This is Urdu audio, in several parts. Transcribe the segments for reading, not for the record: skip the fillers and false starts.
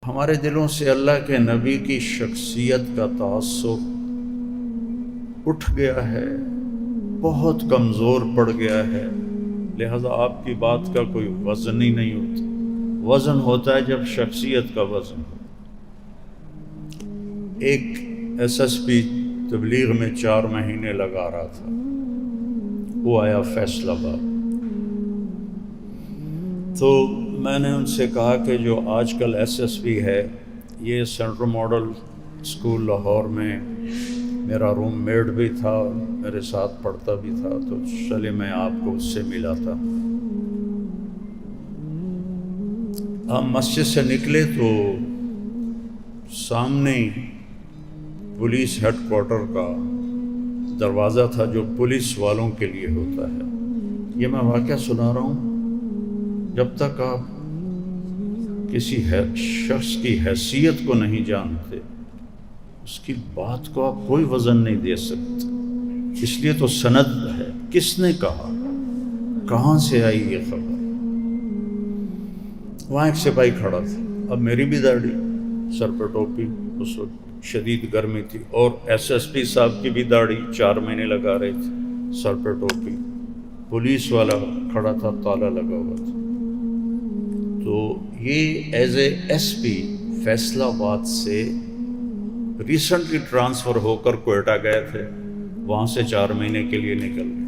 ہمارے دلوں سے اللہ کے نبی کی شخصیت کا تاثر اٹھ گیا ہے، بہت کمزور پڑ گیا ہے، لہذا آپ کی بات کا کوئی وزن ہی نہیں ہوتا۔ وزن ہوتا ہے جب شخصیت کا وزن ہو۔ ایک ایس ایس پی تبلیغ میں 4 مہینے لگا رہا تھا، وہ آیا فیصل آباد، تو میں نے ان سے کہا کہ جو آج کل ایس ایس پی ہے، یہ سینٹرل ماڈل اسکول لاہور میں میرا روم میٹ بھی تھا، میرے ساتھ پڑھتا بھی تھا، تو چلے میں آپ کو اس سے ملا تھا۔ ہم مسجد سے نکلے تو سامنے پولیس ہیڈ کوارٹر کا دروازہ تھا جو پولیس والوں کے لیے ہوتا ہے۔ یہ میں واقعہ سنا رہا ہوں، جب تک آپ کسی شخص کی حیثیت کو نہیں جانتے، اس کی بات کو آپ کوئی وزن نہیں دے سکتے۔ اس لیے تو سند ہے، کس نے کہا، کہاں سے آئی یہ خبر۔ وہاں ایک سپاہی کھڑا تھا، اب میری بھی داڑھی، سر پہ ٹوپی، اس وقت شدید گرمی تھی، اور ایس ایس پی صاحب کی بھی داڑھی 4 مہینے لگا رہی تھی، سر پہ ٹوپی، پولیس والا کھڑا تھا، تالا لگا ہوا تھا۔ تو یہ as A S P Faisal آباد سے ریسنٹلی ٹرانسفر ہو کر کوئٹہ گئے تھے، وہاں سے 4 مہینے کے لیے نکل گئے۔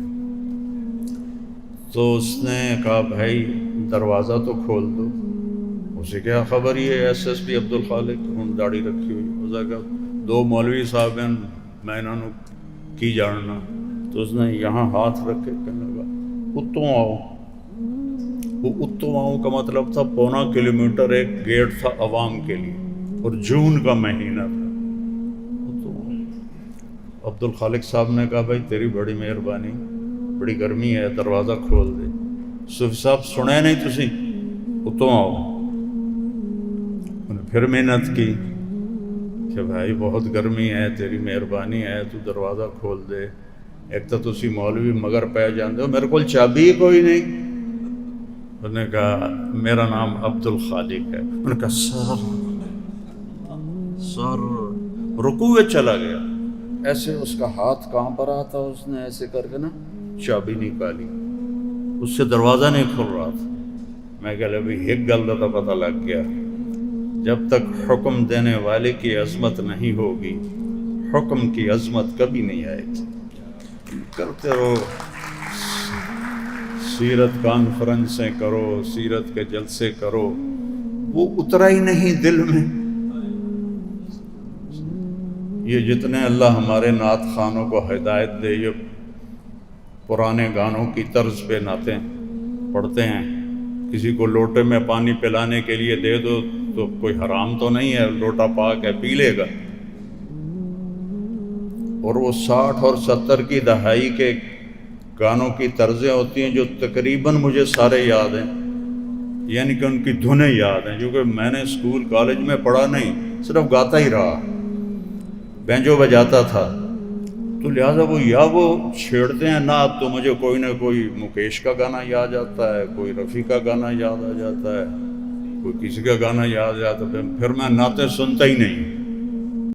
تو اس نے کہا بھائی دروازہ تو کھول دو۔ اسے کیا خبر، یہ ایس ایس پی عبدالخالق، انہوں نے داڑھی رکھی ہوئی، اسے کہا 2 مولوی صاحب ہیں، میں انہوں کی جاننا۔ تو اس نے یہاں ہاتھ رکھ کے کہنے لگا اتوں آؤ۔ وہ اتوں آؤ کا مطلب تھا 1.25 کلومیٹر ایک گیٹ تھا عوام کے لیے، اور جون کا مہینہ تھا۔ عبدالخالق صاحب نے کہا بھائی تیری بڑی مہربانی، بڑی گرمی ہے، دروازہ کھول دے۔ صوفی صاحب سنے نہیں تسی، اتوں آؤ۔ انہیں پھر محنت کی کہ بھائی بہت گرمی ہے، تیری مہربانی ہے، تو دروازہ کھول دے، ایک تو تسی مولوی مگر پہ جاندے ہو، میرے کو چابی ہی کوئی نہیں۔ انہوں نے کہا میرا نام عبدالخالق ہے۔ انہوں نے کہا سر رکوع میں چلا گیا، ایسے اس کا ہاتھ کہاں پر آتا، اس نے ایسے کر کے نا چابی نکالی، اس سے دروازہ نہیں کھل رہا تھا۔ میں کہا ابھی ایک گل کا پتہ لگ گیا، جب تک حکم دینے والے کی عظمت نہیں ہوگی، حکم کی عظمت کبھی نہیں آئے گی۔ کرتے رہو، سیرت کانفرنسیں کرو، سیرت کے جلسے کرو، وہ اترا ہی نہیں دل میں۔ یہ جتنے اللہ ہمارے نعت خوانوں کو ہدایت دے، یہ پرانے گانوں کی طرز پہ نعتیں پڑھتے ہیں۔ کسی کو لوٹے میں پانی پلانے کے لیے دے دو تو کوئی حرام تو نہیں ہے، لوٹا پاک ہے، پی لے گا۔ اور وہ 60 اور 70 کی دہائی کے گانوں کی طرزیں ہوتی ہیں جو تقریباً مجھے سارے یاد ہیں، یعنی کہ ان کی دھنیں یاد ہیں، کیونکہ میں نے اسکول کالج میں پڑھا نہیں، صرف گاتا ہی رہا، بینجو بجاتا تھا۔ تو لہٰذا وہ چھیڑتے ہیں نعت تو مجھے کوئی نہ کوئی مکیش کا گانا یاد آتا ہے، کوئی رفیع کا گانا یاد آ جاتا ہے، کوئی کسی کا گانا یاد آتا ہے، پھر میں نعتیں سنتا ہی نہیں۔